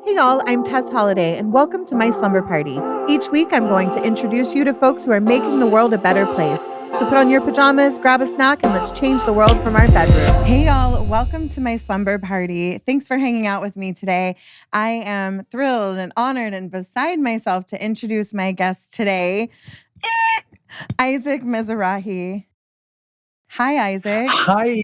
Hey y'all, I'm Tess Holliday, and welcome to my slumber party. Each week, I'm going to introduce you to folks who are making the world a better place. So put on your pajamas, grab a snack, and let's change the world from our bedroom. Hey y'all, welcome to my slumber party. Thanks for hanging out with me today. I am thrilled and honored and beside myself to introduce my guest today, Isaac Mizrahi. Hi, Isaac. Hi,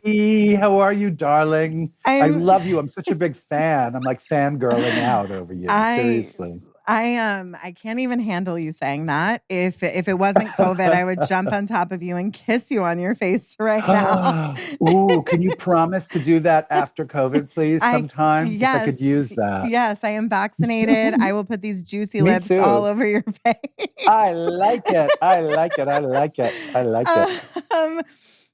how are you, darling? I I'm love you. I'm such a big fan. I'm like fangirling out over you. I Seriously. I can't even handle you saying that. If it wasn't COVID, I would jump on top of you and kiss you on your face right now. Ooh, can you promise to do that after COVID, please, I sometime? Because I could yes, use that. yes, I am vaccinated. I will put these juicy Me lips all too. over your face. I like it. I like it. I like it. I like it. Um,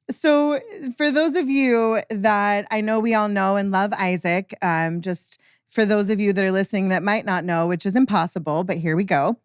so for those of you that I know we all know and love Isaac, just for those of you that are listening that might not know, which is impossible, but here we go.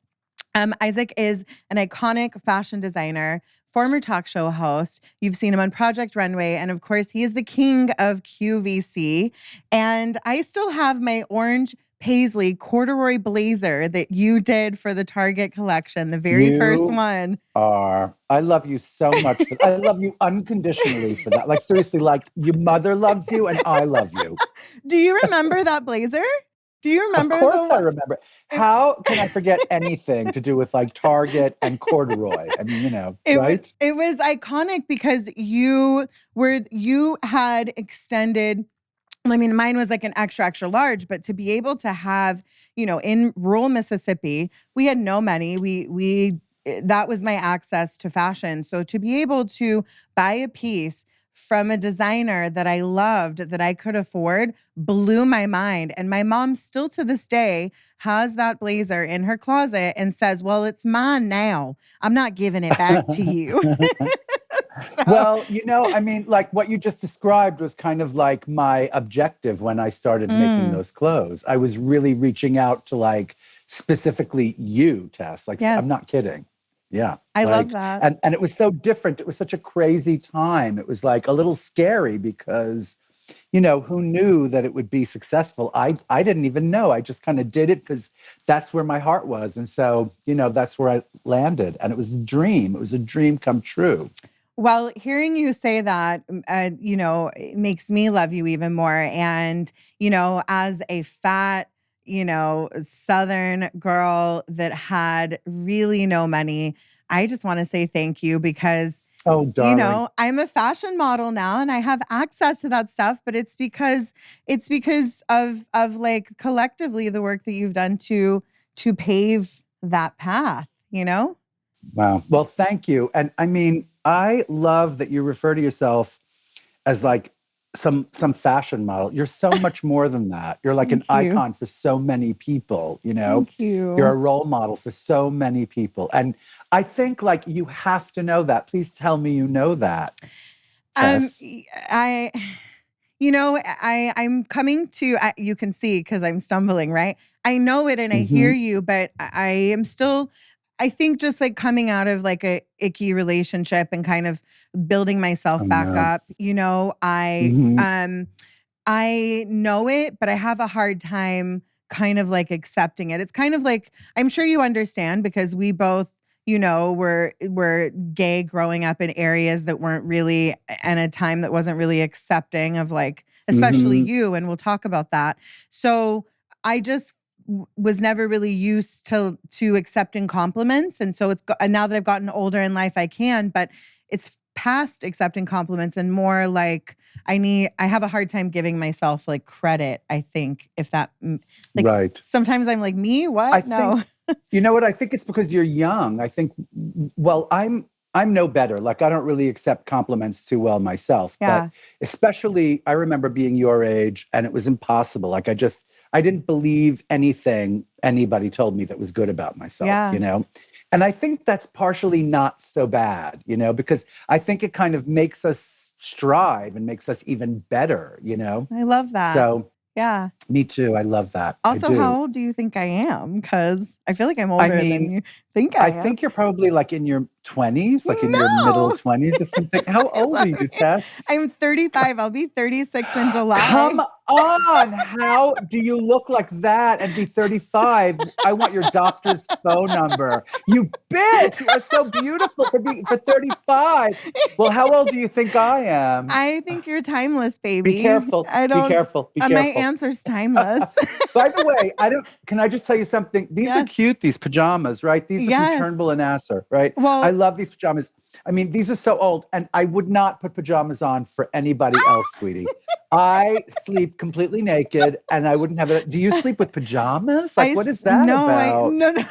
Isaac is an iconic fashion designer, former talk show host. You've seen him on Project Runway. And of course, he is the king of QVC. And I still have my orange paisley corduroy blazer that you did for the Target collection, the very first You one. I love you so much I love you unconditionally for that. Like, seriously, like your mother loves you and I love you. Do you remember that blazer? Do you Of remember the course I one? remember. It, How can I forget anything to do with like Target and corduroy? I mean, it was right? it was iconic because you had extended. I mean, mine was like an extra, extra large, but to be able to have, in rural Mississippi, we had no money. That was my access to fashion. So to be able to buy a piece from a designer that I loved, that I could afford, blew my mind. And my mom still to this day has that blazer in her closet and says, "Well, it's mine now. I'm not giving it back to you." So, Well, I mean, like what you just described was kind of like my objective when I started making mm, those clothes. I was really reaching out to like specifically you, Tess. Like I'm yes, not kidding. Yeah. I love Like that. and it was so different. It was such a crazy time. It was like a little scary because who knew that it would be successful? I didn't even know. I just kind of did it because that's where my heart was. And so, that's where I landed. And it was a dream. It was a dream come true. Well, hearing you say that, it makes me love you even more. And, as a fat, Southern girl that had really no money, I just want to say thank you because, Oh, darling. I'm a fashion model now and I have access to that stuff, but it's because of like collectively the work that you've done to pave that path, you know? Wow. Well, thank you. And I mean, I love that you refer to yourself as like some fashion model. You're so much more than that. You're like an Thank you. icon for so many people. Thank You're you. a role model for so many people. And I think like you have to know that. Please tell me you know that, Um, Tess. y- I, I'm coming to, you can see because I'm stumbling, right? I know it and I hear Hmm. you, but I am still, I think just like coming out of like a icky relationship and kind of building myself Oh back no. up, Hmm. I know it, but I have a hard time kind of like accepting it. It's kind of like I'm sure you understand because we both, were gay growing up in areas that weren't really and a time that wasn't really accepting of like especially Hmm. you and we'll talk about that. So I just was never really used to accepting compliments and so and now that I've gotten older in life I can, but it's past accepting compliments and more like I have a hard time giving myself like credit, I think, if that like Right. sometimes I'm like, me? I What? No. think, you know what? I think it's because you're young. I think, well, I'm no better. Like I don't really accept compliments too well myself, but Yeah. especially I remember being your age and it was impossible. Like I didn't believe anything anybody told me that was good about myself. Yeah. And I think that's partially not so bad, because I think it kind of makes us strive and makes us even better. I love that. So Yeah. me too. I love that. I Also, how do. old do you think I am? Because I feel like I'm I older than mean, you. think I I am. think you're probably like in your 20s, like in your middle No. 20s or something. How I old are love you, it. Tess? I'm 35. I'll be 36 in July. Come on. How do you look like that and be 35? I want your doctor's phone number. You bitch. You are so beautiful for 35. Well, how old do you think I am? I think you're timeless, Be baby. careful. I Be don't careful. Be my careful. answer's timeless. By the way, can I just tell you something? These are Yes. cute, these pajamas, right? These are from Yes. Turnbull and Asser, right? I Well, love these pajamas. I mean, these are so old, and I would not put pajamas on for anybody else, sweetie. I sleep completely naked, and I wouldn't have it. Do you sleep with pajamas? Like, what is that about? no, no.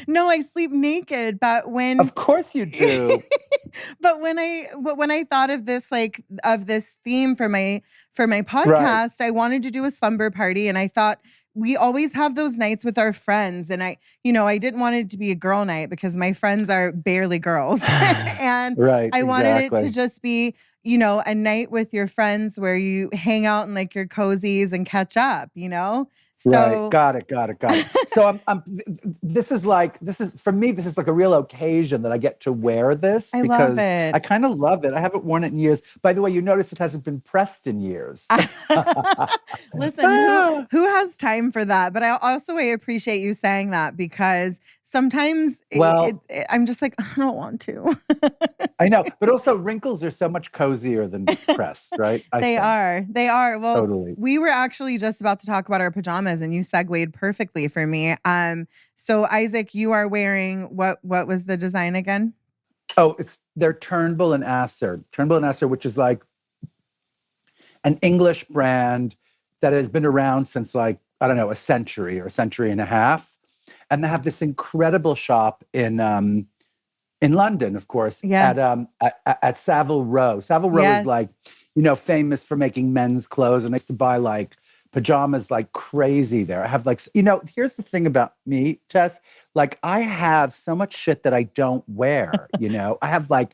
No, I sleep naked, but Of course you do. but when I thought of this of this theme for my Right. podcast, I wanted to do a slumber party, and I thought we always have those nights with our friends, and I didn't want it to be a girl night because my friends are barely girls. And Right, I wanted it to exactly. just be, a night with your friends where you hang out in like your cozies and catch up. Right. So Got it. Got it. Got it. So this is for me, this is like a real occasion that I get to wear this I love because it. I kind of love it. I haven't worn it in years. By the way, you notice it hasn't been pressed in years. Listen, who has time for that? But I appreciate you saying that because sometimes Well, I'm just like, I don't want to. I know, but also wrinkles are so much cozier than pressed, right? I They think. are. They are. Well, Totally. we were actually just about to talk about our pajamas and you segued perfectly for me. So Isaac, you are wearing what was the design again? Oh, they're Turnbull and Asser. Turnbull and Asser, which is like an English brand that has been around since like, I don't know, a century or a century and a half. And they have this incredible shop in London, of course, Yes. at Savile Row. Savile Row is Yes. like, famous for making men's clothes. And I used to buy like pajamas like crazy there. I have like, here's the thing about me, Tess. Like I have so much shit that I don't wear, I have like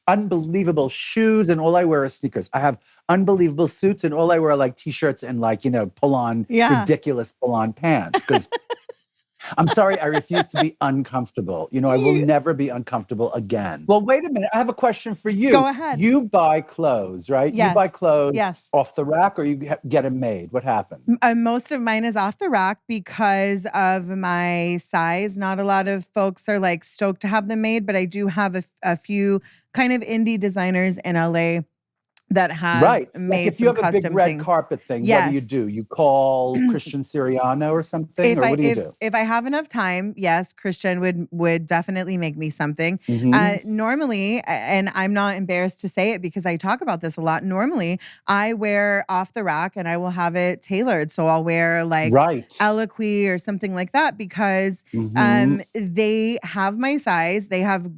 unbelievable shoes and all I wear are sneakers. I have unbelievable suits and all I wear are like t-shirts and like, Yeah. ridiculous pull-on pants. Because I'm sorry, I refuse to be uncomfortable. I will You- never be uncomfortable again. Well, wait a minute. I have a question for you. Go ahead. You buy clothes, right? You buy Yes. clothes Yes. off the rack or you get them made. What happened? Most of mine is off the rack because of my size. Not a lot of folks are like stoked to have them made, but I do have a few kind of indie designers in LA that have Right. Like made if you some have a big custom red things. carpet thing, what Yes. do? You call Christian Siriano or something? Or what do you do? If I have enough time, yes, Christian would definitely make me something. Mhm. Normally, and I'm not embarrassed to say it because I talk about this a lot. Normally, I wear off the rack and I will have it tailored. So I'll wear like Right. Eloquy or something like that because Mhm. they have my size. They have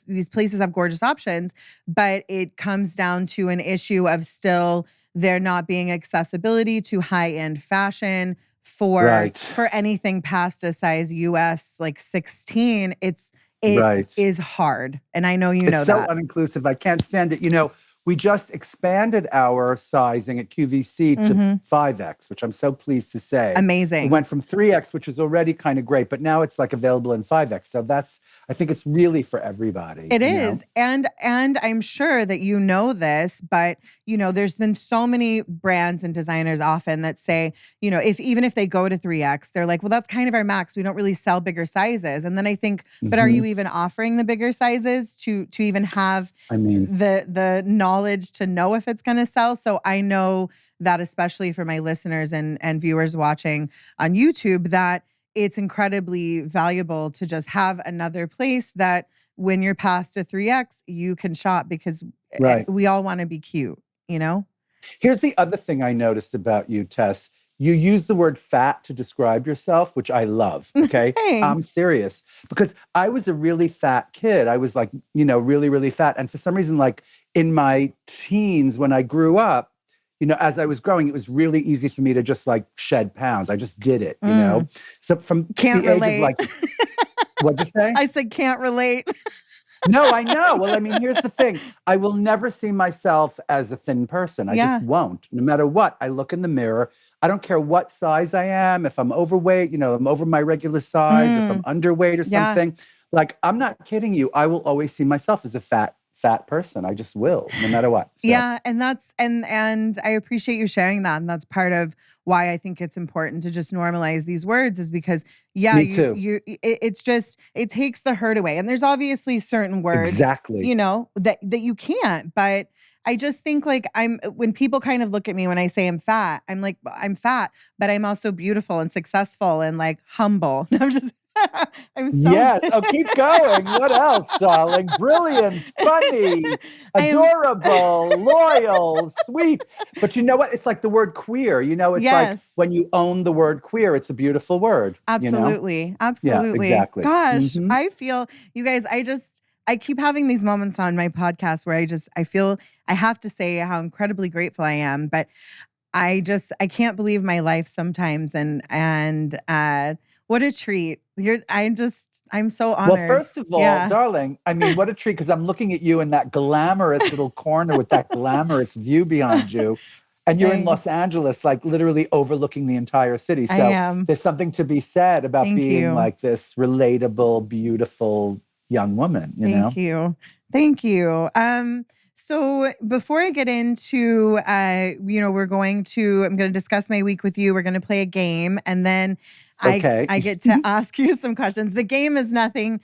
these places have gorgeous options, but it comes down to an issue of still there not being accessibility to high-end fashion for Right. anything past a size US like 16. It Right. is hard. And I know you It's know so that. uninclusive. I can't stand it. We just expanded our sizing at QVC to Mhm. 5X, which I'm so pleased to say. It Amazing. went from 3X, which is already kind of great, but now it's like available in 5X. So I think it's really for everybody. It is. And I'm sure that you know this, but there's been so many brands and designers often that say, even if they go to 3X, they're like, well, that's kind of our max. We don't really sell bigger sizes. And then I think, but are you even offering the bigger sizes to even have I mean, the knowledge to know if it's going to sell? So I know that especially for my listeners and viewers watching on YouTube, that it's incredibly valuable to just have another place that when you're past a 3X, you can shop because right. we all want to be cute, Here's the other thing I noticed about you, Tess. You use the word fat to describe yourself, which I love. Okay. Thanks. I'm serious because I was a really fat kid. I was like, really, really fat. And for some reason, like in my teens, when I grew up, as I was growing, it was really easy for me to just like shed pounds. I just did it, So from Can't the age relate. of like, what'd you say? I said, can't relate. No, I know. Well, I mean, here's the thing. I will never see myself as a thin person. I Yeah. just won't. No matter what, I look in the mirror. I don't care what size I am. If I'm overweight, I'm over my regular size, if I'm Mm, underweight or yeah. something. Like, I'm not kidding you. I will always see myself as a fat person. I just will, no matter what. So, Yeah, and that's and I appreciate you sharing that. And that's part of why I think it's important to just normalize these words is because yeah, me too. it's just it takes the hurt away. And there's obviously certain words, Exactly. that you can't, but I just think like when people kind of look at me when I say I'm fat, I'm like I'm fat, but I'm also beautiful and successful and like humble. I'm just I'm so Yes. Oh, keep going. What else, darling? Brilliant, funny, I am adorable, loyal, sweet. But you know what? It's like the word queer. It's like yes. when you own the word queer, it's a beautiful word. Absolutely. Yeah, Absolutely. exactly. Gosh, Hmm. I feel you guys, I keep having these moments on my podcast where I feel I have to say how incredibly grateful I am, but I can't believe my life sometimes and what a treat. I'm so Well, honored. first of all, Yeah. darling, I mean, what a treat because I'm looking at you in that glamorous little corner with that glamorous view behind you. And you're in Los Thanks. Angeles, like literally overlooking the entire city. I So am. there's something to be said about Thank being you. like this relatable, beautiful young woman, you Thank know? you. Thank you. So before I get into, I'm going to discuss my week with you. We're going to play a game, and then Okay. I get to ask you some questions. The game is nothing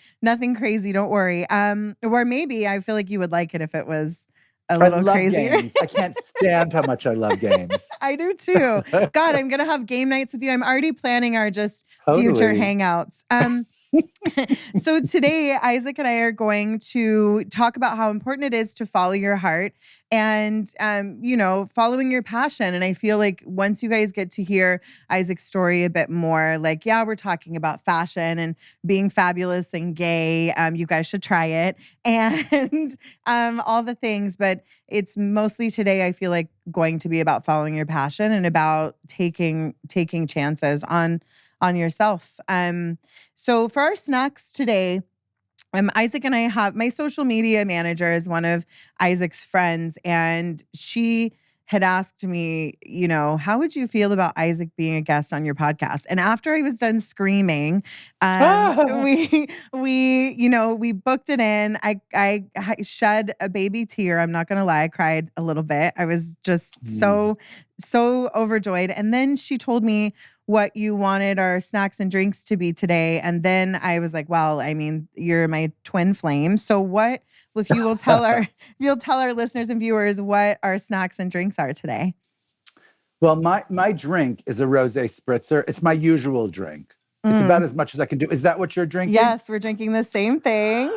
crazy. Don't worry. Or maybe I feel like you would like it if it was a I little love crazier. games. I can't stand how much I love games. I do too. God, I'm gonna have game nights with you. I'm already planning our just future Totally. hangouts. So today, Isaac and I are going to talk about how important it is to follow your heart and, following your passion. And I feel like once you guys get to hear Isaac's story a bit more, like, yeah, we're talking about fashion and being fabulous and gay. You guys should try it and all the things. But it's mostly today, I feel like, going to be about following your passion and about taking chances on yourself. So for our snacks today, Isaac and I have my social media manager is one of Isaac's friends, and she had asked me, how would you feel about Isaac being a guest on your podcast? And after I was done screaming, Ah, we booked it in. I shed a baby tear. I'm not gonna lie, I cried a little bit. I was just mm. so overjoyed. And then she told me what you wanted our snacks and drinks to be today. And then I was like, well, I mean, you're my twin flame. So what if you will tell our if you'll tell our listeners and viewers what our snacks and drinks are today? Well, my drink is a rosé spritzer. It's my usual drink. It's about Mm. as much as I can do. Is that what you're drinking? Yes, we're drinking the same thing.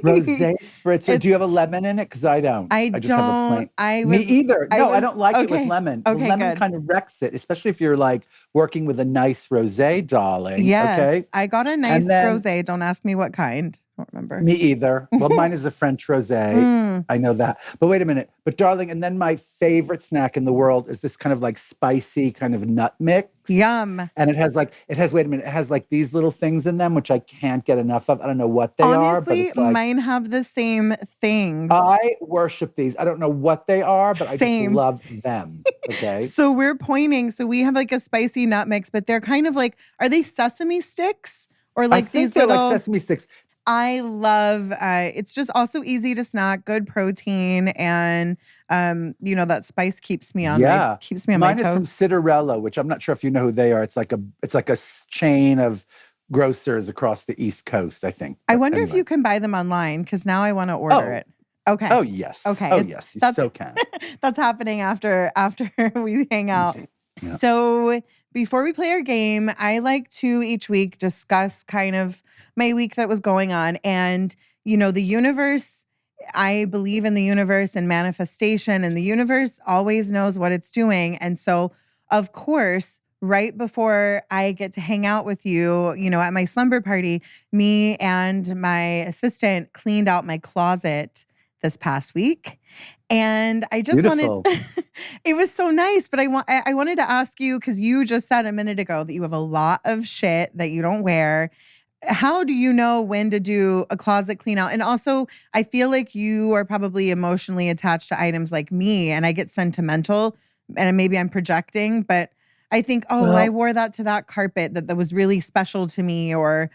Rosé spritzer. Do It's you have a lemon in it? Because I don't. I I just have a don't plain. Me either. I No, I was don't like it with okay. lemon. The Okay, lemon good. kind of wrecks it, especially if you're like working with a nice rosé, darling. Yes, Okay. I got a And nice then rosé. Don't ask me what kind. Don't remember. me either. Well, mine is a French rosé. Mm, I know that. But wait a minute. But darling, and then my favorite snack in the world is this kind of like spicy kind of nut mix. yum. And wait a minute, it has like these little things in them, which I can't get enough of. I don't know what they are, but Honestly, it's like, mine have the same things. I worship these. I don't know what they are, but I just Same. love them. Okay. So we're pointing. So we have like a spicy nut mix, but they're kind of like, are they sesame sticks or I like think these they're like little? sesame sticks. I love. It's just also easy to snack, good protein, and that spice Yeah. keeps me on my Mine is from toes. Citarella, which I'm not sure if you know who they are. It's like a chain of grocers across the East Coast, I think. I But wonder if anyway. you can buy them online because now I want to order Oh, it. Okay, oh yes. okay, Oh it's yes, you that's so can. that's happening after we hang out. Yeah. So before we play our game, I like to each week discuss kind of my week that was going on. And, the universe, I believe in the universe and manifestation, and the universe always knows what it's doing. And so, of course, right before I get to hang out with you, at my slumber party, me and my assistant cleaned out my closet this past week. And I just wanted Beautiful. it was so nice, but I wanted to ask you because you just said a minute ago that you have a lot of shit that you don't wear. How do you know when to do a closet clean out? And also, I feel like you are probably emotionally attached to items like me, and I get sentimental, and maybe I'm projecting, but I think, oh, I Well, wore that to that carpet that was really special to me, or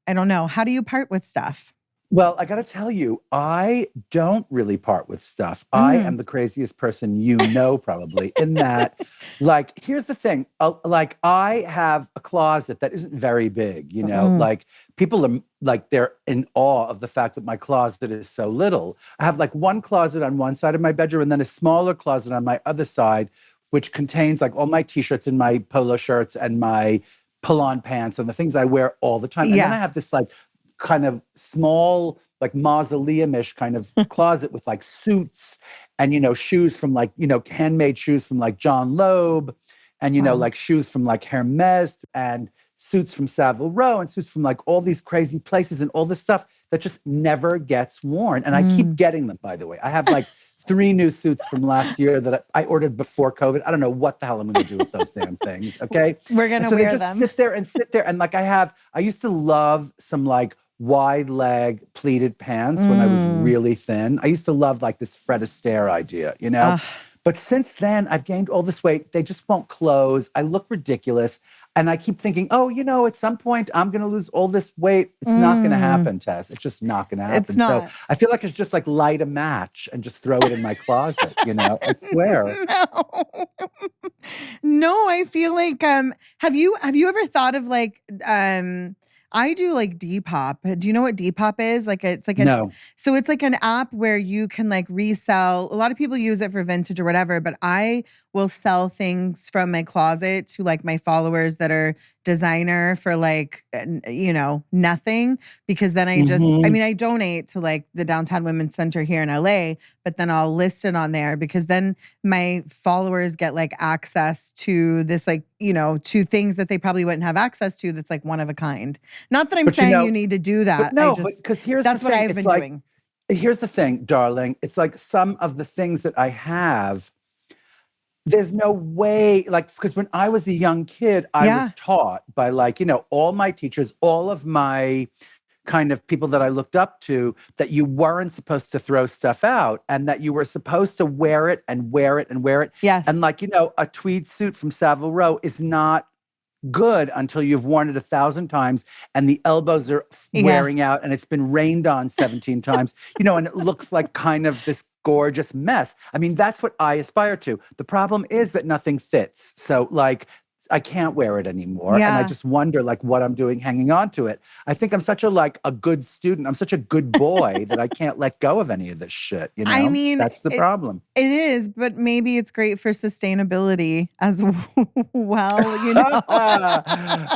I don't know. How do you part with stuff? Well, I gotta tell you, I don't really part with stuff. I Mm. am the craziest person you know, probably, in that, like, here's the thing. Like, I have a closet that isn't very big, you know? Mm. Like, people are like, they're in awe of the fact that my closet is so little. I have like one closet on one side of my bedroom and then a smaller closet on my other side, which contains like all my t-shirts and my polo shirts and my pull-on pants and the things I wear all the time. And then Yeah. I have this like kind of small, like mausoleum-ish kind of closet with like suits and shoes from like handmade shoes from like John Loeb, and Wow. like shoes from like Hermes and suits from Savile Row and suits from like all these crazy places and all this stuff that just never gets worn. And I keep Mm. getting them, by the way. I have like three new suits from last year that I ordered before COVID. I don't know what the hell I'm going to do with those damn things. Okay. We're And gonna so they wear just them. sit there and sit there. And like I used to love some like wide leg pleated pants when I was Mm. really thin. I used to love like this Fred Astaire idea. Ugh. But since then, I've gained all this weight. They just won't close. I look ridiculous. And I keep thinking, oh, at some point I'm going to lose all this weight. It's not going to Mm. happen, Tess. It's just not going to It's happen. So not. I feel like it's just like light a match and just throw it in my closet. I swear. No. No, I feel like have you ever thought of like I do like Depop. Do you know what Depop is? Like it's like an No. so it's like an app where you can like resell. A lot of people use it for vintage or whatever, but I will sell things from my closet to like my followers that are designer for like nothing, because then I Hmm. mean I donate to like the Downtown Women's Center here in LA, but then I'll list it on there because then my followers get like access to this like to things that they probably wouldn't have access to, that's like one of a kind. Not that I'm But saying you need to do but that. I no, but just because here's the that's what thing. I've It's been like, doing. here's the thing, darling. It's like some of the things that I have, there's no way, like, because when I was a young kid, I Yeah. was taught by like, all my teachers, all of my kind of people that I looked up to, that you weren't supposed to throw stuff out and that you were supposed to wear it and wear it and wear it. And Yes. like, a tweed suit from Savile Row is not good until you've worn it 1,000 times and the elbows are Yeah. wearing out and it's been rained on 17 times, and it looks like kind of this gorgeous mess. I mean, that's what I aspire to. The problem is that nothing fits. So like I can't wear it anymore. And I Yeah. just wonder like what I'm doing hanging on to it. I think I'm such a good student. I'm such a good boy that I can't let go of any of this shit. I mean, That's the problem. it is, but maybe it's great for sustainability as well.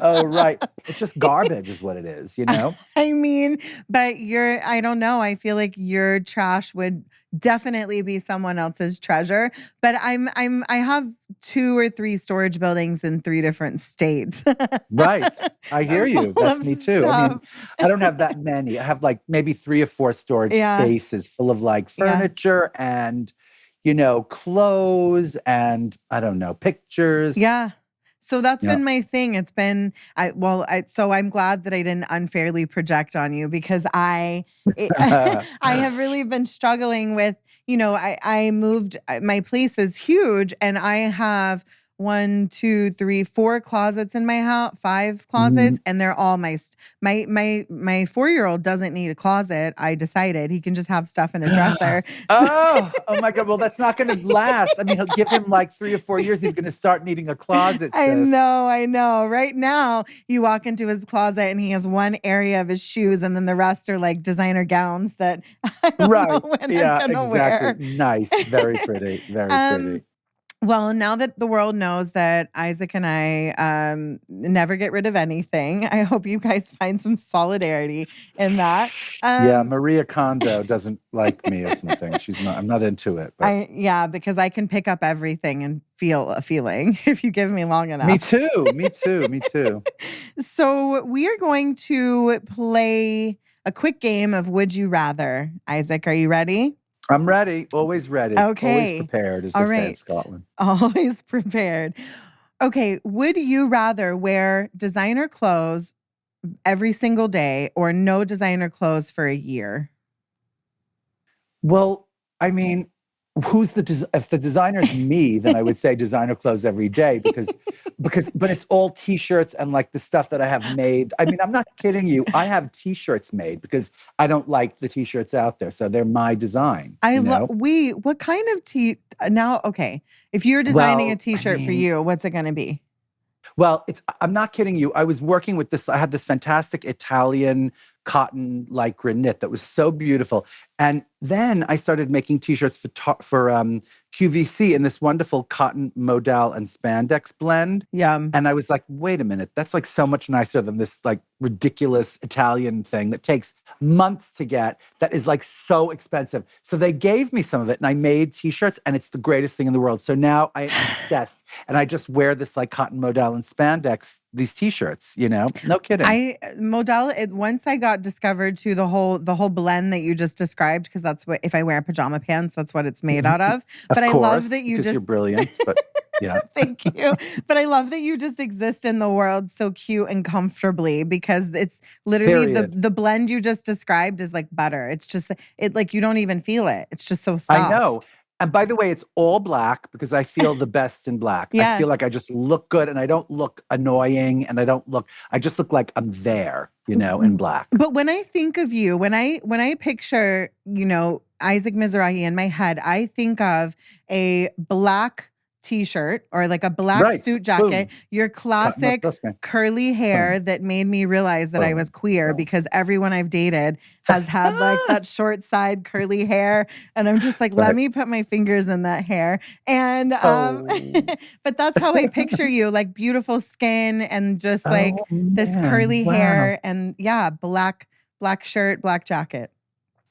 Oh, right. It's just garbage is what it is. I mean, but I don't know. I feel like your trash would definitely be someone else's treasure. But I have two or three storage buildings in three different states Right. I hear you. full That's of me too. I stuff. mean, I don't have that many. I have like maybe three or four storage Yeah. spaces full of like Yeah. furniture and, clothes and I don't know, pictures. Yeah. So that's Yeah. been my thing. It's been so I'm glad that I didn't unfairly project on you, because I have really been struggling with, I moved, my place is huge and I have one, two, three, four closets in my house, five Mhm. closets, and they're all my 4-year-old doesn't need a closet. I decided he can just have stuff in a dresser. So Oh my God. Well, that's not going to last. I mean, he'll give him like 3 or 4 years. He's going to start needing a closet, I sis. know, I know. Right now, you walk into his closet and he has one area of his shoes, and then the rest are like designer gowns that I don't know Right. when I'm Yeah, gonna exactly. wear. Nice. Very pretty. Very um, pretty. well, now that the world knows that Isaac and I never get rid of anything, I hope you guys find some solidarity in that. Yeah, Um, Maria Kondo doesn't like me or something. I'm not into it, but yeah, because I can pick up everything and feel a feeling if you give me long me enough. too. Me too. Me too. So we are going to play a quick game of Would You Rather. Isaac, are you ready? I'm ready. Always ready. Always Okay. prepared, as they All say in right. Scotland. Always prepared. Okay. Would you rather wear designer clothes every single day or no designer clothes for a year? Well, I mean, if the designer's me, then I would say designer clothes every day but it's all t-shirts and like the stuff that I have made. I mean, I'm not kidding you. I have t-shirts made because I don't like the t-shirts out there. So they're my design, I you love know? what kind of now, okay. If you're designing a Well, I t-shirt for mean, you, what's it going to be? Well, I'm not kidding you. I was working with this. I had this fantastic Italian cotton lycra knit that was so beautiful. And then I started making t-shirts for QVC in this wonderful cotton modal and spandex blend. Yum. And I was like, wait a minute, that's like so much nicer than this like ridiculous Italian thing that takes months to get, that is like so expensive. So they gave me some of it and I made t-shirts and it's the greatest thing in the world. So now I am obsessed and I just wear this like cotton modal and spandex, these t-shirts, you know? No kidding. Once I got discovered to the whole blend that you just described, because that's what, if I wear pajama pants, that's what it's made out of. But Of I love course, that you because you're just brilliant, but yeah. thank you. But I love that you just exist in the world so cute and comfortably, because it's literally the Period. the blend you just described is like butter. It's just it like you don't even feel it. It's just so I know. soft. And by the way, it's all black because I feel the best in black. I feel Yes. like I just look good and I don't look annoying and I just look like I'm there, you know, in black. But when I think of you, when I picture, Isaac Mizrahi in my head, I think of a black t-shirt or like a black Right. suit jacket, Boom. your No, classic trust me. curly hair Boom. that made me realize that I was Boom. queer, Boom. because everyone I've dated has had like that short side curly hair. And I'm just like, let Right. me put my fingers in that hair. And Oh. but that's how I picture you, like beautiful skin and just like Oh this man. curly Wow. hair and yeah, black shirt, black jacket.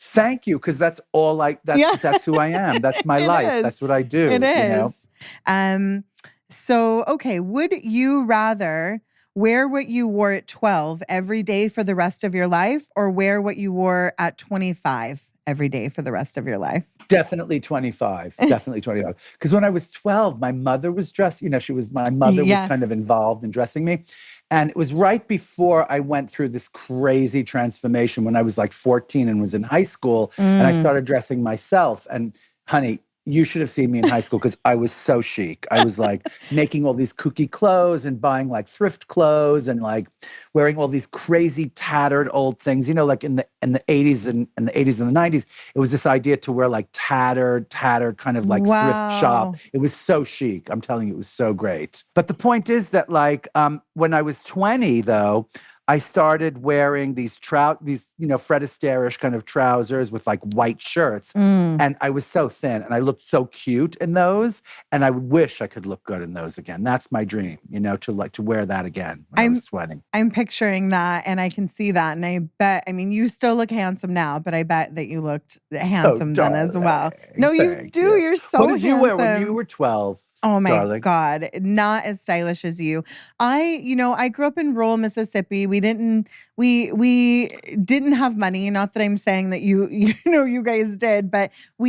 Thank you, because that's all Yeah. that's who I am. That's my It life. is. That's what I It do, you know? is. Um, so okay, would you rather wear what you wore at 12 every day for the rest of your life, or wear what you wore at 25 every day for the rest of your life? Definitely 25. Definitely 25. Because when I was 12, my mother was dressed, my mother was kind Yes. of involved in dressing me. And it was right before I went through this crazy transformation when I was like 14 and was in high school and I Mm. started dressing myself. And honey, you should have seen me in high school because I was so chic. I was like making all these kooky clothes and buying like thrift clothes and like wearing all these crazy tattered old things. Like in the 80s and the 80s and the 90s, it was this idea to wear like tattered kind of like thrift shop. Wow. It was so chic. I'm telling you, it was so great. But the point is that like when I was 20 though, I started wearing these Fred Astaire-ish kind of trousers with like white shirts. Mm. And I was so thin and I looked so cute in those. And I wish I could look good in those again. That's my dream, to wear that again when I I'm was 20. I'm picturing that and I can see that. And I mean, you still look handsome now, but I bet that you looked Oh, handsome then as well. darling. No, you Thank do. you. You're What so did you wear when you handsome. were 12, Oh my darling? God, not as stylish as you. I grew up in rural Mississippi. We didn't have money. Not that I'm saying that you guys did, but Hmm.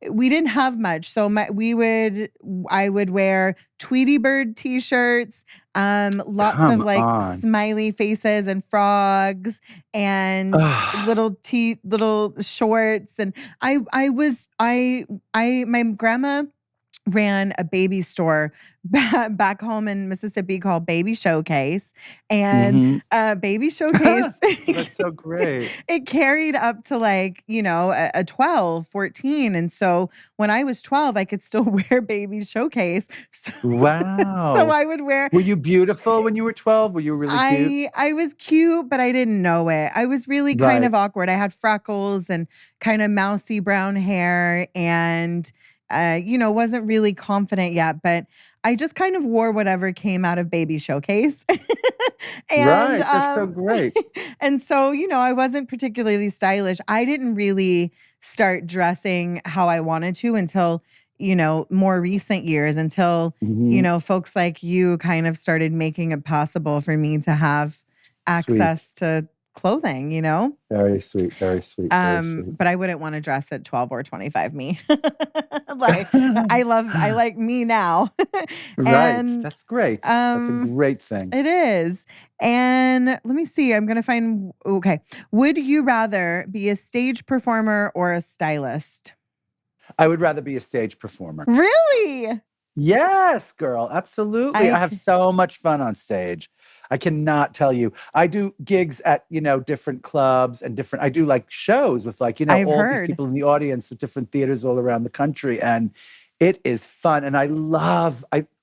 we didn't have much. So I would wear Tweety Bird t-shirts, lots of Come like on. smiley faces and frogs and Ugh. little shorts. And my grandma ran a baby store back home in Mississippi called Baby Showcase. And Mhm. Baby Showcase, That's so great. it carried up to like, a 12, 14. And so when I was 12, I could still wear Baby Showcase. So, so Wow. I would wear, Were you beautiful when you were 12? Were you really cute? I was cute, but I didn't know it. I was really kind Right. of awkward. I had freckles and kind of mousy brown hair and wasn't really confident yet, but I just kind of wore whatever came out of Baby Showcase. and Right. That's so great. and so, I wasn't particularly stylish. I didn't really start dressing how I wanted to until, more recent years, until Mhm. folks like you kind of started making it possible for me to have Sweet. access to clothing, Very sweet. Very sweet. Very sweet. But I wouldn't want to dress at 12 or 25 me. Like I like me now. Right. And That's great. That's a great thing. it is. And let me see. I'm gonna find okay. Would you rather be a stage performer or a stylist? I would rather be a stage performer. Really? Yes, girl, absolutely. I I have so much fun on stage. I cannot tell you. I do gigs at, different clubs and I do like shows with like, I've all these heard. people in the audience at different theaters all around the country. And it is fun. And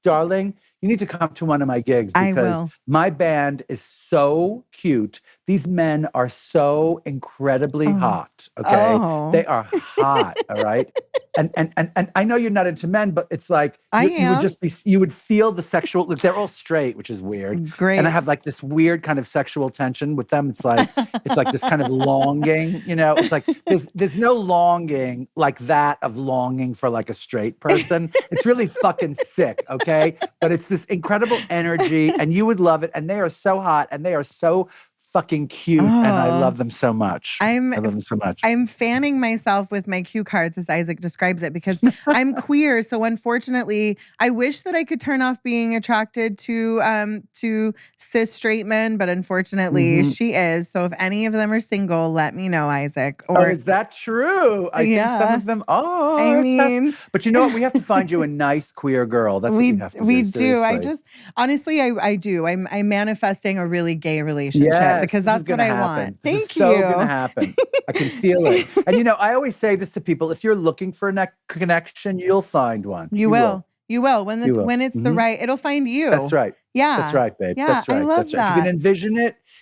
darling, you need to come to one of my gigs I because will. my band is so cute. These men are so incredibly Oh. hot. Okay. Oh. They are hot. All right. And I know you're not into men, but it's like I you would am. just you would feel the sexual. Like, they're all straight, which is weird. And I Great. have like this weird kind of sexual tension with them. It's like this kind of longing. It's like there's no longing like that of longing for like a straight person. It's really fucking sick. Okay, but it's this incredible energy, and you would love it. And they are so hot, and they are so fucking cute, and I Oh, love them so much. I'm I love them so much. I'm fanning myself with my cue cards, as Isaac describes it, because I'm queer. So unfortunately, I wish that I could turn off being attracted to cis straight men, but unfortunately, Mhm. she is. So if any of them are single, let me know, Isaac. Oh, Or is that true? I think some yeah, of them I are, Tess. mean, But you know what? We have to find you a nice queer girl. That's what we have to we do, do. I seriously. just honestly, I do. I'm manifesting a really gay relationship Yes, because this is that's what gonna I want. happen. This is Thank so gonna you. happen. I can feel it. And I always say this to people: if you're looking for a connection, you'll find one. You You will. will. You will. When the You will. when it's the Mhm. right, it'll find That's you. right. That's Yeah. right, babe. Yeah, That's I right. love That's right. that. If you can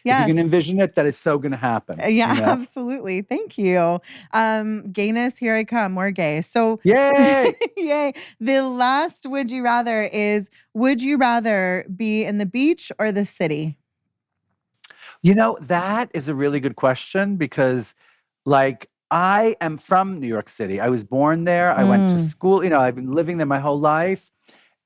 Yes. envision it, that is so gonna happen. Yeah, absolutely. Thank you. Gayness, here I come, more gay. So Yay! yay. The last would you rather is would you rather be in the beach or the city? That is a really good question because, like, I am from New York City. I was born there. I went to Mm. school. I've been living there my whole life.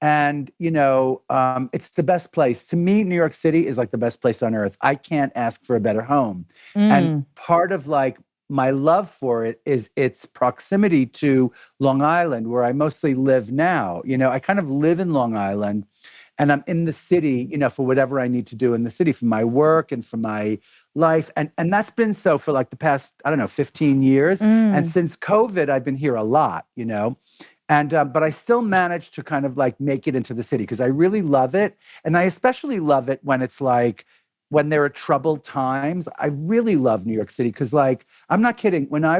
And, it's the best place. To me, New York City is like the best place on earth. I can't ask for a better home. And Mm. part of like my love for it is its proximity to Long Island, where I mostly live now. I kind of live in Long Island and I'm in the city, for whatever I need to do in the city for my work and for my life. And that's been so for like the past, I don't know, 15 years. And Mm. since COVID, I've been here a lot. And but I still manage to kind of like make it into the city because I really love it. And I especially love it when it's like when there are troubled times. I really love New York City because, like, I'm not kidding. When I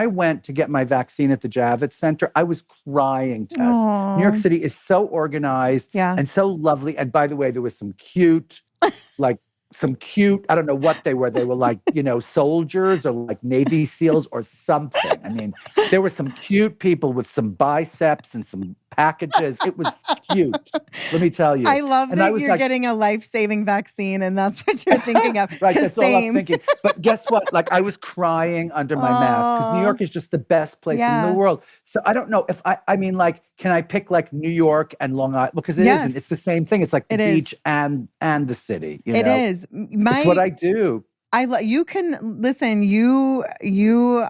went to get my vaccine at the Javits Center, I was crying, Tess. New York Aw. City is so organized Yeah. and so lovely. And by the way, there was like some cute, I don't know what they were. They were like, soldiers or like Navy SEALs or something. I mean, there were some cute people with some biceps and some packages. It was cute. Let me tell you. I love And I that was you're like, getting a life-saving vaccine and that's what you're thinking of. right, 'Cause that's all I'm same. thinking. But guess what? Like, I was crying under my mask because New Aw. York is just the best place in the Yeah. world. So I don't know if I mean, like, can I pick like New York and Long Island? Because it isn't. It's Yes, the same thing. It's like the it is. beach and the city. It is. It's what I do. You can listen, you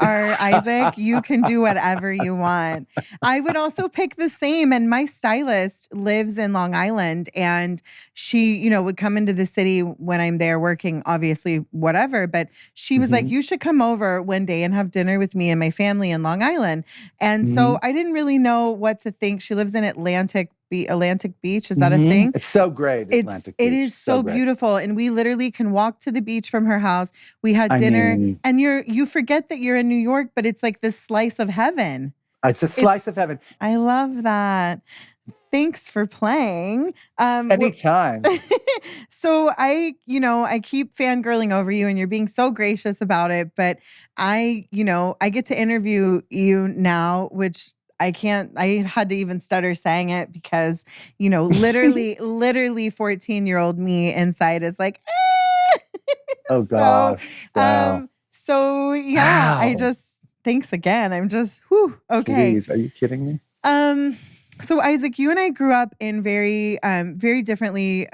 are Isaac, you can do whatever you want. I would also pick the same, and my stylist lives in Long Island, and she, would come into the city when I'm there working, obviously, whatever, but she was like, Mhm, "You should come over one day and have dinner with me and my family in Long Island." And so mhm, I didn't really know what to think. She lives in Atlantic Beach, is that a mhm. thing? It's so great, Atlantic It Beach. is So so great. beautiful, and we literally can walk to the beach from her house. We had I dinner, mean, and you forget that you're in New York, but it's like this slice of heaven. it's a slice It's of heaven. I love that. Thanks for playing. Well, Anytime. so I keep fangirling over you, and you're being so gracious about it, but I get to interview you now, which I can't, I had to even stutter saying it because, literally 14-year-old me inside is like, "Eh." Oh So, gosh. Wow. yeah, Wow. thanks again. I'm just, whew, okay. Please. Are you kidding me? Um, so Isaac, you and I grew up in very differently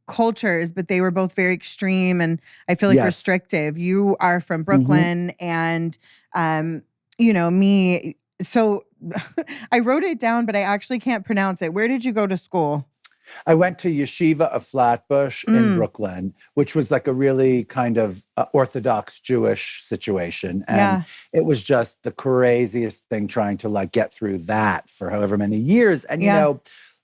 cultures, but they were both very extreme and I feel like Yes. restrictive. You are from Mhm. Brooklyn and me. So I wrote it down, but I actually can't pronounce it. Where did you go to school? I went to Yeshiva of Flatbush in Mm, Brooklyn, which was like a really kind of Orthodox Jewish situation. And yeah. it was just the craziest thing trying to like get through that for however many years. And, Yeah.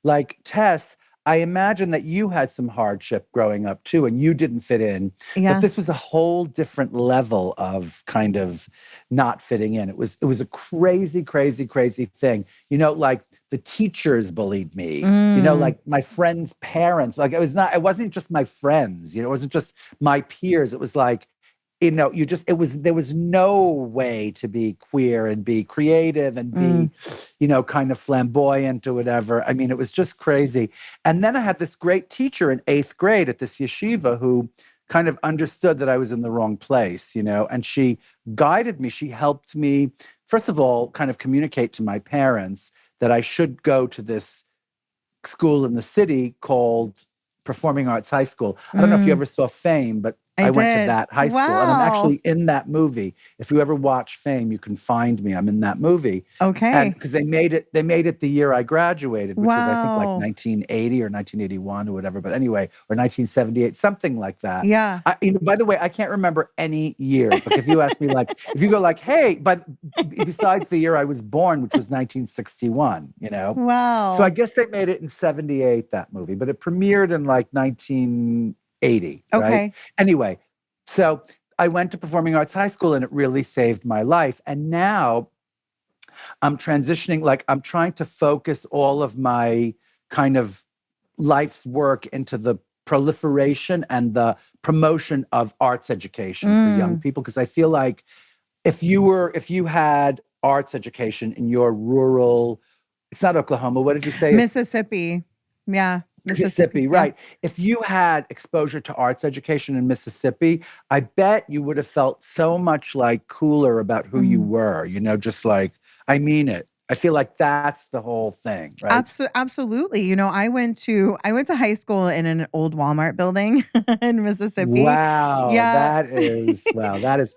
like Tess, I imagine that you had some hardship growing up too, and you didn't fit in. But Yeah. this was a whole different level of kind of not fitting in. It was a crazy, crazy, crazy thing. Like the teachers bullied me. Mm, Like my friends' parents. Like it wasn't just my friends. It wasn't just my peers. It was like, there was no way to be queer and be creative and mm, be, kind of flamboyant or whatever. I mean, it was just crazy. And then I had this great teacher in eighth grade at this yeshiva who kind of understood that I was in the wrong place, and she guided me. She helped me, first of all, kind of communicate to my parents that I should go to this school in the city called Performing Arts High School. I don't know if you mm. ever saw Fame, but I I went to did. that high school and I'm Wow. actually in that movie. If you ever watch Fame, you can find me. I'm in that movie. And Okay. because they made it the year I graduated, which was I think like Wow. 1980 or 1981 or whatever, but anyway, or 1978, something like that. Yeah. By the way, I can't remember any years. Like if you ask me, like if you go like, hey, but besides the year I was born, which was 1961. So I Wow. guess they made it in 78, that movie, but it premiered in like 1980, right? Okay. Anyway, so I went to Performing Arts High School and it really saved my life. And now I'm transitioning, like I'm trying to focus all of my kind of life's work into the proliferation and the promotion of arts education for young Mm. people. Because I feel like if you had arts education in your rural, it's not Oklahoma, what did you say? It's Mississippi. Yeah. Mississippi. Mississippi, Yeah. right. If you had exposure to arts education in Mississippi, I bet you would have felt so much like cooler about who you Mm. were, just like, I mean it. I feel like that's the whole thing, right? Absolutely. I went to high school in an old Walmart building in Mississippi. Wow, Yeah.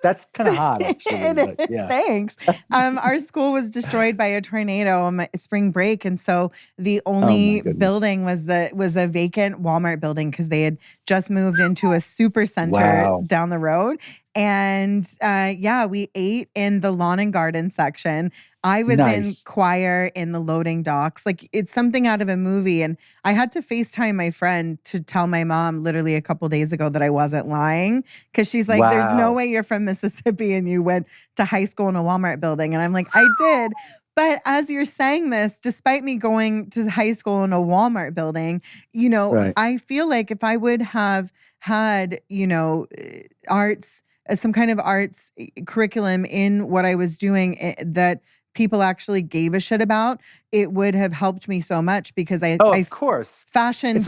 that's kind of hot actually, but yeah. Thanks. Our school was destroyed by a tornado on my spring break, and so the Oh my only goodness. building was a vacant Walmart building because they had just moved into a super center Wow. down the road. And yeah, we ate in the lawn and garden section. I was in Nice. choir in the loading docks. Like it's something out of a movie. And I had to FaceTime my friend to tell my mom literally a couple days ago that I wasn't lying. Cause she's like, there's no Wow. way you're from Mississippi and you went to high school in a Walmart building. And I'm like, I did. But as you're saying this, despite me going to high school in a Walmart building, Right. I feel like if I would have had, arts, some kind of arts curriculum in what I was doing that people actually gave a shit about, it would have helped me so much because Oh, of course. fashion gave It's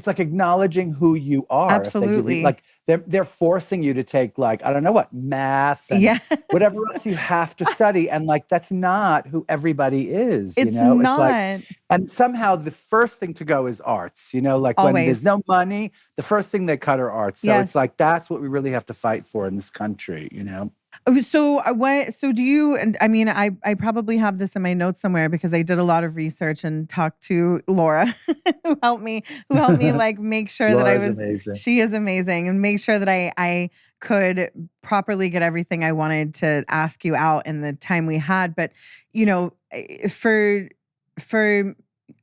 like acknowledging who you are. If they give you absolutely. like they're forcing you to take like, I don't know what, math and Yeah. whatever else you have to study. And like that's not who everybody is, It's It's like, not and somehow the first thing to go is arts, like when there's always. no money, the first thing they cut are arts. So it's Yes. like that's what we really have to fight for in this country. Oh, so what do you and I mean I probably have this in my notes somewhere because I did a lot of research and talked to Laura who helped me like make sure that I Laura's was amazing. she is amazing and make sure that I could properly get everything I wanted to ask you out in the time we had. But for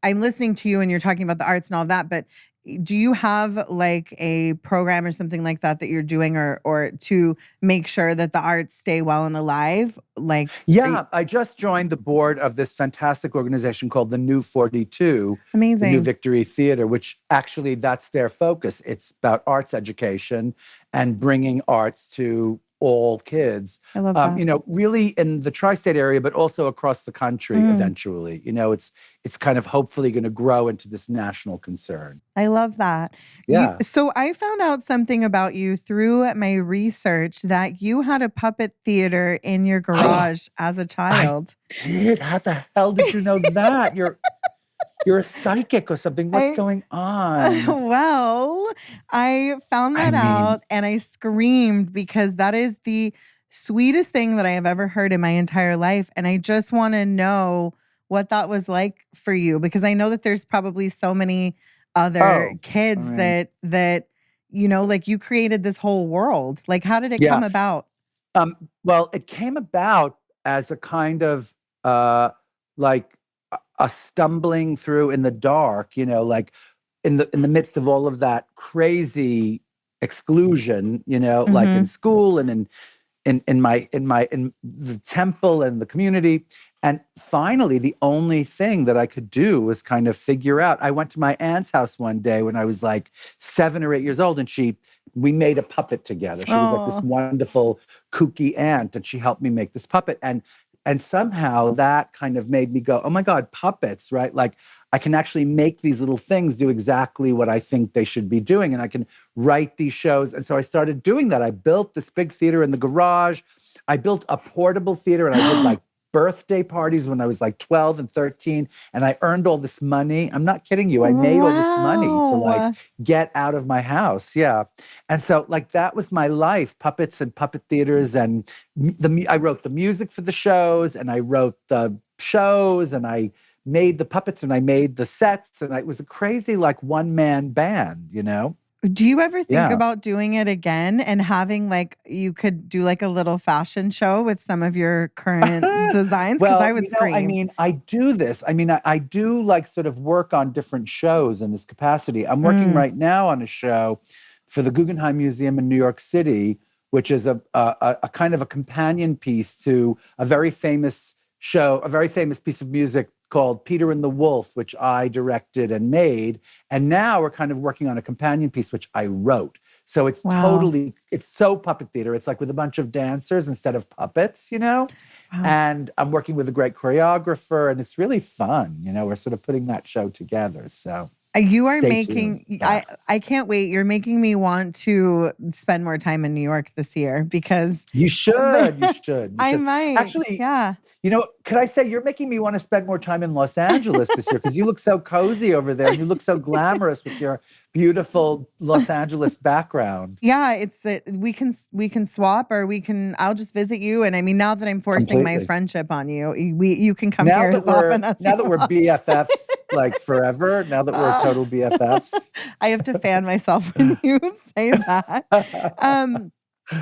I'm listening to you and you're talking about the arts and all that, but do you have like a program or something like that that you're doing or to make sure that the arts stay well and alive? Like, are you Yeah, I just joined the board of this fantastic organization called the New 42, the New amazing? Victory Theater, which actually that's their focus. It's about arts education and bringing arts to all kids, I love that. really in the tri-state area, but also across the country Mm, eventually. It's kind of hopefully going to grow into this national concern. I love that. Yeah. So I found out something about you through my research that you had a puppet theater in your garage as a I child. did. How the hell did you know that? You're a psychic or something. What's I going on? well, I found I that mean, out and I screamed because that is the sweetest thing that I have ever heard in my entire life. And I just want to know what that was like for you, because I know that there's probably so many other Oh, I kids mean, that like you created this whole world. Like, how did it yeah. come about? Well, it came about as a kind of like a stumbling through in the dark, like in the midst of all of that crazy exclusion, like in Mm-hmm. school and in the temple and the community. And finally, the only thing that I could do was kind of figure out. I went to my aunt's house one day when I was like 7 or 8 years old, and we made a puppet together. She was like this Oh, wonderful, kooky aunt, and she helped me make this puppet. And somehow that kind of made me go, oh my God, puppets, right? Like I can actually make these little things do exactly what I think they should be doing. And I can write these shows. And so I started doing that. I built this big theater in the garage. I built a portable theater, and I did like birthday parties when I was like 12 and 13. And I earned all this money. I'm not kidding you. I made all this money to like wow. get out of my house. Yeah. And so like that was my life, puppets and puppet theaters. And I wrote the music for the shows, and I wrote the shows, and I made the puppets, and I made the sets. And it was a crazy like one-man band. Do you ever think Yeah. about doing it again and having like you could do like a little fashion show with some of your current designs? Because I Well, would I scream. mean, I do this. I mean, I do like sort of work on different shows in this capacity. I'm working Mm, right now on a show for the Guggenheim Museum in New York City, which is a kind of a companion piece to a very famous show, a very famous piece of music called Peter and the Wolf, which I directed and made. And now we're kind of working on a companion piece, which I wrote. So wow. it's so puppet theater. It's like with a bunch of dancers instead of puppets. Wow. And I'm working with a great choreographer, and it's really fun. We're sort of putting that show together. So You are stay tuned. making Yeah. I can't wait. You're making me want to spend more time in New York this year because You should. You should. You I should. might. Actually, Yeah. could I say you're making me want to spend more time in Los Angeles this year, because you look so cozy over there and you look so glamorous with your beautiful Los Angeles background. Yeah, we can swap, or I'll just visit you, and I mean, now that I'm forcing my Completely. friendship on you, you can come here as often as you Now that we're want. BFFs like forever, now that we're Ah. total BFFs. I have to fan myself when you say that. Um,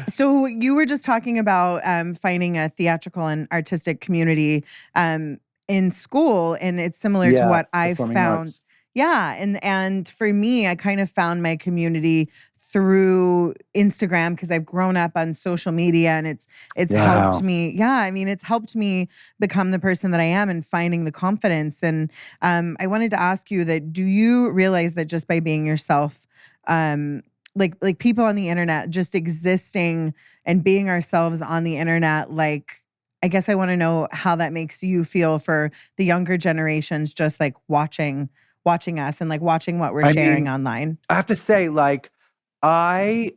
so you were just talking about finding a theatrical and artistic community in school, and it's similar to Yeah, what I've performing found. arts. Yeah, and for me, I kind of found my community through Instagram because I've grown up on social media, and it's helped Wow. me. Yeah, I mean, it's helped me become the person that I am and finding the confidence. And I wanted to ask you that: do you realize that just by being yourself, like people on the internet just existing and being ourselves on the internet, like I guess I want to know how that makes you feel for the younger generations, just like watching us and like watching what we're I sharing mean, online. I have to say, like, I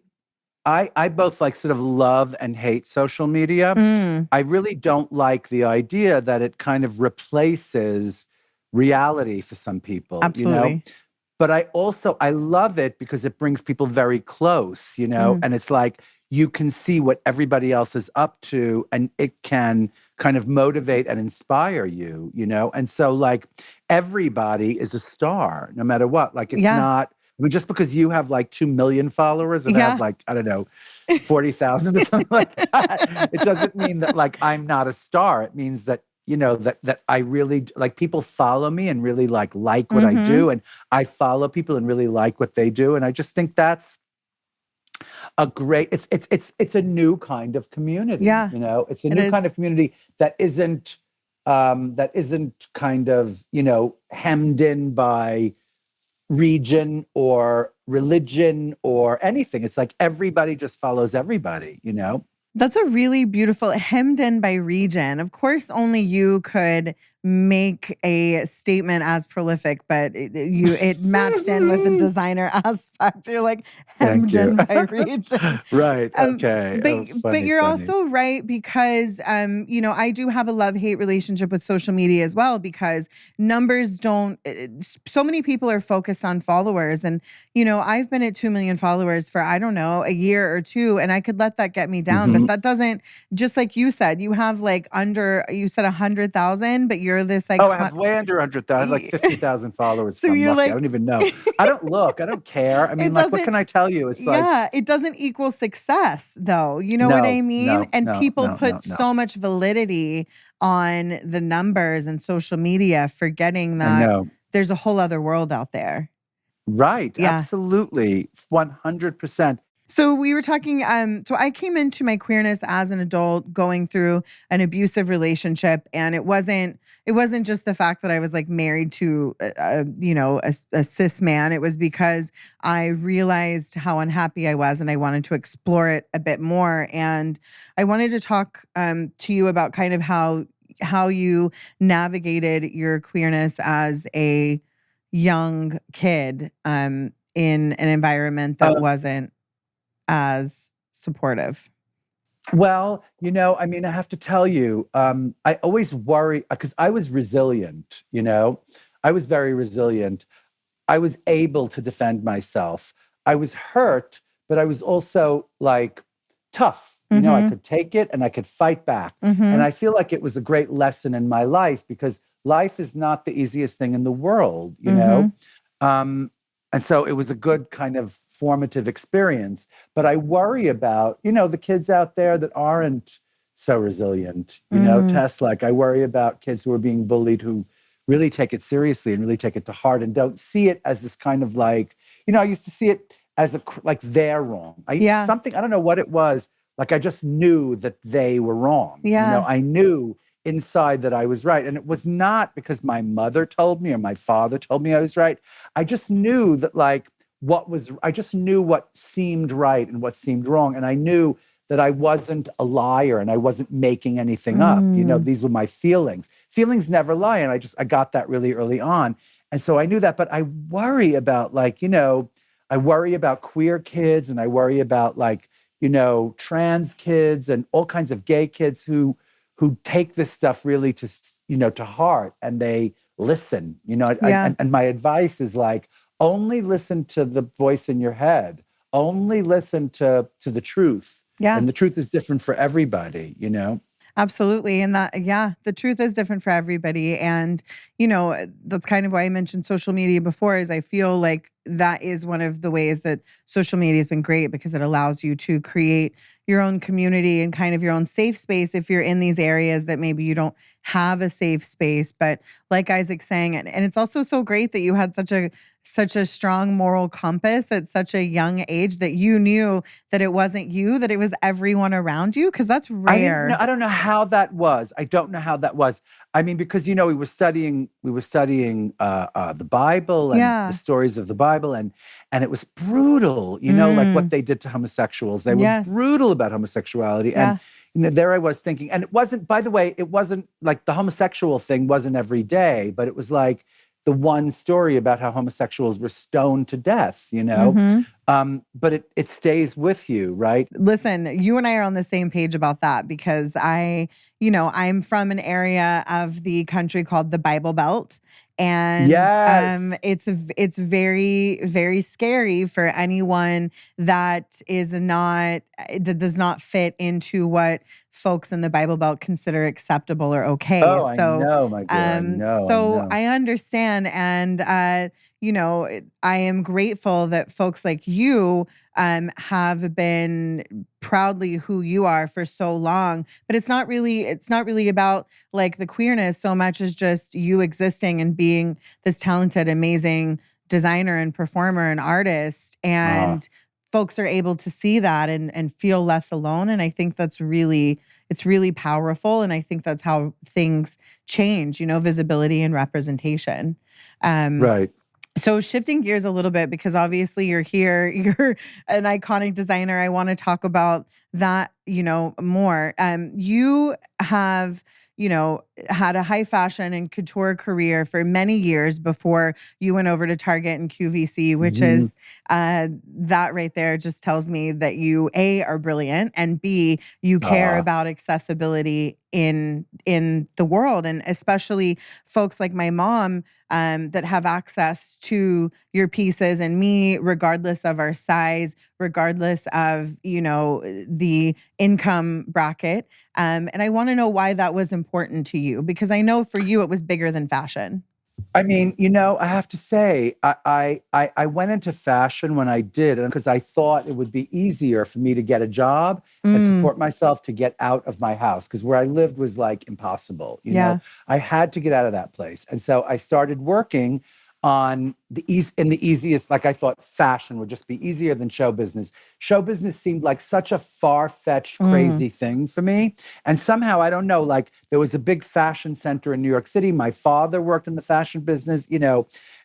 I both like sort of love and hate social media. Mm, I really don't like the idea that it kind of replaces reality for some people. absolutely. But I love it because it brings people very close. Mm, And it's like you can see what everybody else is up to, and it can kind of motivate and inspire you. And so like everybody is a star no matter what. Like it's yeah. not, I mean, just because you have like 2 million followers and I have Yeah. like, I don't know, 40,000 or something like that, it doesn't mean that like I'm not a star. It means that that I really like people follow me and really like what I Mm-hmm. do, and I follow people and really like what they do, and I just think that's a great. It's a new kind of community. Yeah, It's a it new is. kind of community that isn't kind of hemmed in by region or religion or anything. It's like everybody just follows everybody. That's a really beautiful hemmed in by region. Of course, only you could make a statement as prolific, but it matched in with the designer aspect. You're like Thank hemmed you. in by region. Right. Um, Okay. but Oh, but funny, you're funny. also right because I do have a love-hate relationship with social media as well because numbers don't so many people are focused on followers and I've been at 2 million followers for I don't know, a year or two and I could let that get me down, but Hmm. that doesn't just like you said, you have like you said 100,000, but you're this Oh, I icon. have way under 100,000. I have like 50,000 followers if So I'm you're lucky. I like, don't even know. I don't look. I don't care. I mean, it like, what doesn't, can I tell you? It's like, yeah, it doesn't equal success though. You know what I no, mean? no, And no, people no, no, put no. so much validity on the numbers and social media, forgetting I that know. there's a whole other world out there. Right. Yeah. Absolutely. 100%. So we were talking, so I came into my queerness as an adult going through an abusive relationship, and it wasn't just the fact that I was like married to a cis man. It was because I realized how unhappy I was and I wanted to explore it a bit more. And I wanted to talk to you about kind of how you navigated your queerness as a young kid in an environment that wasn't as supportive. Well, I mean, I have to tell you, I always worry because I was resilient, I was very resilient. I was able to defend myself. I was hurt, but I was also like tough. I Mhm. could take it and I could fight back. And Mhm. I feel like it was a great lesson in my life because life is not the easiest thing in the world. Mhm. Um, and so it was a good kind of formative experience. But I worry about, the kids out there that aren't so resilient, Mm. Tess, like I worry about kids who are being bullied who really take it seriously and really take it to heart and don't see it as this kind of like, I used to see it as like they're wrong. Yeah. Something, I don't know what it was. Like I just knew that they were wrong. Yeah. I knew inside that I was right. And it was not because my mother told me or my father told me I was right. I just knew that like I just knew what seemed right and what seemed wrong. And I knew that I wasn't a liar and I wasn't making anything up. Mm. These were my feelings. Feelings never lie. And I got that really early on. And so I knew that, but I worry about like, I worry about queer kids and I worry about like, trans kids and all kinds of gay kids who take this stuff really to heart and they listen. Yeah. And my advice is like, only listen to the voice in your head. Only listen to the truth. Yeah. And the truth is different for everybody. Absolutely. And that, yeah, the truth is different for everybody. And, that's kind of why I mentioned social media before, is I feel like that is one of the ways that social media has been great because it allows you to create your own community and kind of your own safe space if you're in these areas that maybe you don't have a safe space. But like Isaac's saying, and it's also so great that you had such a strong moral compass at such a young age that you knew that it wasn't you, that it was everyone around you, because that's I didn't know. rare. I don't know how that was. I don't know how that was. I mean, because we were studying the Bible and the Yeah. stories of the Bible, and it was brutal. Like what Mm. they did to homosexuals. They were Yes. brutal about homosexuality, and Yeah. there I was thinking, and it wasn't. By the way, it wasn't like the homosexual thing wasn't every day, but it was like the one story about how homosexuals were stoned to death. Mhm. But it stays with you, right? Listen, you and I are on the same page about that because I'm from an area of the country called the Bible Belt. And Yes. it's very, very scary for anyone that that does not fit into what folks in the Bible Belt consider acceptable or okay. Oh, I So know, my dear. I know, I so know. I understand, and I am grateful that folks like you have been proudly who you are for so long. But it's not really about like the queerness so much as just you existing and being this talented, amazing designer and performer and artist. Ah, And folks are able to see that and feel less alone. And I think it's really powerful. And I think that's how things change, visibility and representation. Um, right. so shifting gears a little bit because obviously you're here, you're an iconic designer. I want to talk about that, more. You have, had a high fashion and couture career for many years before you went over to Target and QVC, which Mhm. is that right there just tells me that you A, are brilliant, and B, you care Ah, about accessibility in the world, and especially folks like my mom. that have access to your pieces and me, regardless of our size, regardless of, the income bracket. And I want to know why that was important to you, because I know for you it was bigger than fashion. I mean, I have to say, I went into fashion when I did, and because I thought it would be easier for me to get a job and Mm, support myself to get out of my house, because where I lived was like impossible. yeah. I had to get out of that place, and so I started working on in the easiest. Like I thought, fashion would just be easier than show business. Show business seemed like such a far-fetched, Mm, crazy thing for me, and somehow I don't know. Like there was a big fashion center in New York City. My father worked in the fashion business,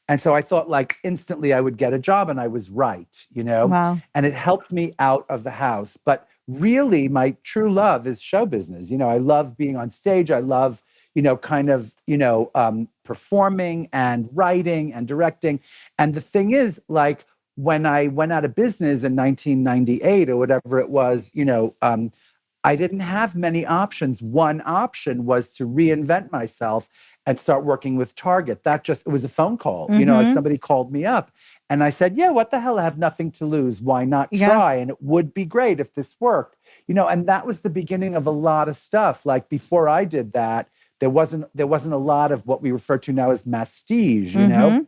and so I thought like instantly I would get a job, and I was right. wow. And it helped me out of the house. But really, my true love is show business. I love being on stage. I love, performing and writing and directing. And the thing is, like, when I went out of business in 1998 or whatever it was, I didn't have many options. One option was to reinvent myself and start working with Target. It was a phone call, like Mm-hmm. somebody called me up and I said, yeah, what the hell? I have nothing to lose. Why not Yeah. try? And it would be great if this worked, and that was the beginning of a lot of stuff. Like before I did that, there wasn't a lot of what we refer to now as mastige. Mm-hmm.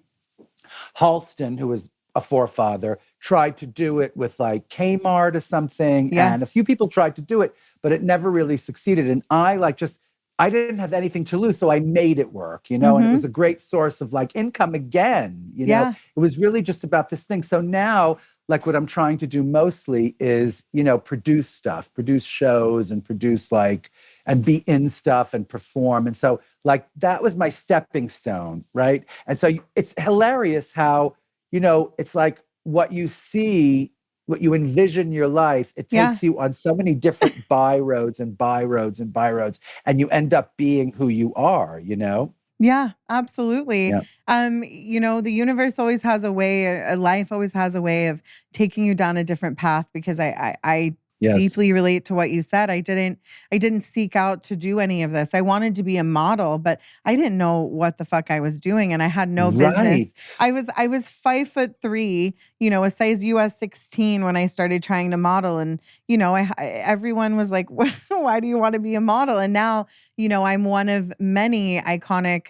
Halston, who was a forefather, tried to do it with like Kmart or something, and a Yes. few people tried to do it, but it never really succeeded. And I didn't have anything to lose, so I made it work, and it Mm-hmm. was a great source of like income again. Yeah. It was really just about this thing. So now, like what I'm trying to do mostly is, produce stuff, produce shows and produce like and be in stuff and perform. And so like that was my stepping stone, right? And so it's hilarious how, it's like what you see, what you envision your life, it Yeah. takes you on so many different by roads and by roads and by roads, and you end up being who you are. Yeah, absolutely. Yeah. The universe always has a way, life always has a way of taking you down a different path, because I Yes. deeply relate to what you said. I didn't seek out to do any of this. I wanted to be a model, but I didn't know what the fuck I was doing, and I had no Right. business. I was 5'3", a size US 16 when I started trying to model, and everyone was like, "Why do you want to be a model?" And now, I'm one of many iconic,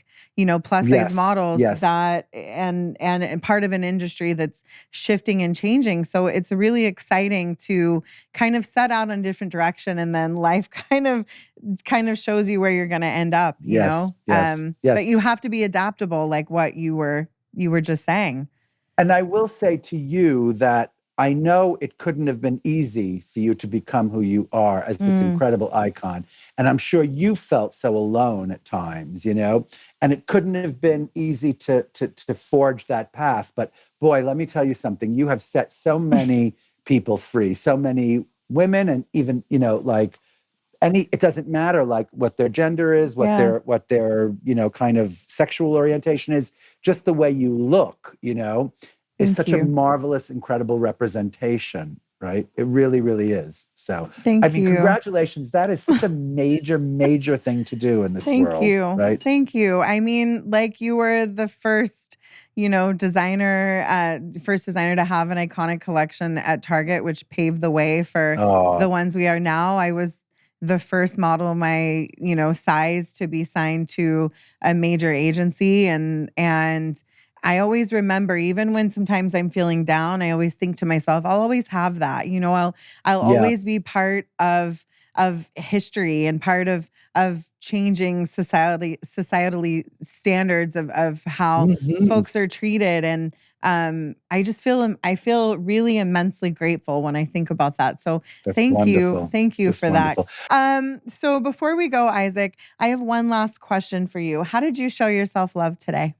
plus size Yes. models Yes. that and part of an industry that's shifting and changing. So it's really exciting to kind of set out in a different direction, and then life kind of shows you where you're going to end up, Yes. Yes. but Yes. you have to be adaptable, like what you were just saying. And I will say to you that I know it couldn't have been easy for you to become who you are as this Mm, incredible icon. And I'm sure you felt so alone at times. And it couldn't have been easy to forge that path. But boy, let me tell you something. You have set so many people free, so many women, and even, like it doesn't matter like what their gender is, yeah. what their kind of sexual orientation is, just the way you look, is Thank such a you. marvelous, incredible representation, right? It really, really is. So I Thank mean, you. congratulations. That is such a major, major thing to do in this Thank world, you. right? Thank you. I mean, like, you were the first, first designer to have an iconic collection at Target, which paved the way for the Oh, ones we are now. I was the first model of my, size to be signed to a major agency, and I always remember, even when sometimes I'm feeling down, I always think to myself, I'll always have that. I'll yeah. always be part of history and part of changing societally standards of how Mhm. folks are treated. And I feel really immensely grateful when I think about that. So That's thank wonderful. you That's for that. wonderful. So before we go, Isaac, I have one last question for you. How did you show yourself love today?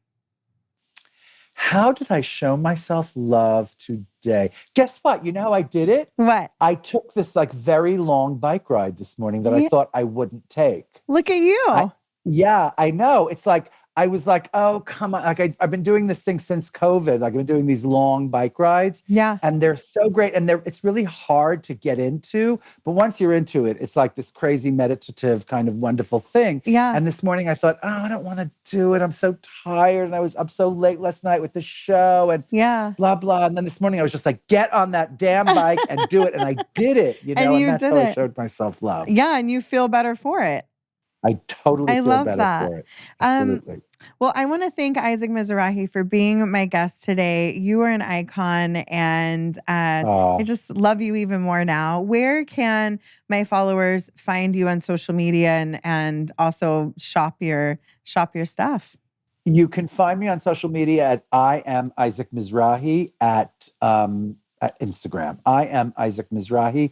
How did I show myself love today? Guess what? You know how I did it? What? I took this like very long bike ride this morning that I Yeah, thought I wouldn't take. look at I you. Yeah, I know. It's like I was like, oh, come on. Like I've been doing this thing since COVID. Like I've been doing these long bike rides. Yeah. And they're so great. And it's really hard to get into. But once you're into it, it's like this crazy meditative kind of wonderful thing. Yeah. And this morning I thought, oh, I don't want to do it. I'm so tired. And I was up so late last night with the show and blah, blah. And then this morning I was just like, get on that damn bike and do it. And I did it, you know, and that's how I showed myself love. Yeah. And you feel better for it. I totally feel better for it. Absolutely. Well, I want to thank Isaac Mizrahi for being my guest today. You are an icon, and I just love you even more now. Where can my followers find you on social media and also shop your stuff? You can find me on social media at I am Isaac Mizrahi at Instagram. I am Isaac Mizrahi.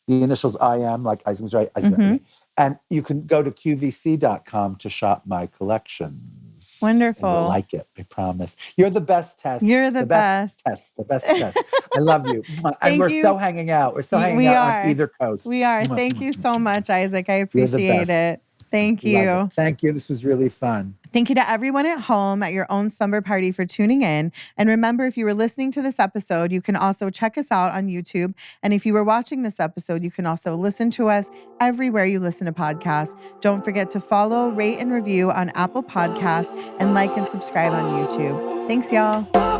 The initials I am, like Isaac Mizrahi. Mm-hmm. And you can go to qvc.com to shop my collections. Wonderful. And you'll like it, I promise. You're the best, Tess. You're the best. Tess. The best, Tess. I love you. And we're so hanging out. We're so hanging out on either coast. We are. Thank you so much, Isaac. I appreciate it. Thank you. Thank you. This was really fun. Thank you to everyone at home at your own slumber party for tuning in. And remember, if you were listening to this episode, you can also check us out on YouTube. And if you were watching this episode, you can also listen to us everywhere you listen to podcasts. Don't forget to follow, rate, and review on Apple Podcasts, and like and subscribe on YouTube. Thanks, y'all.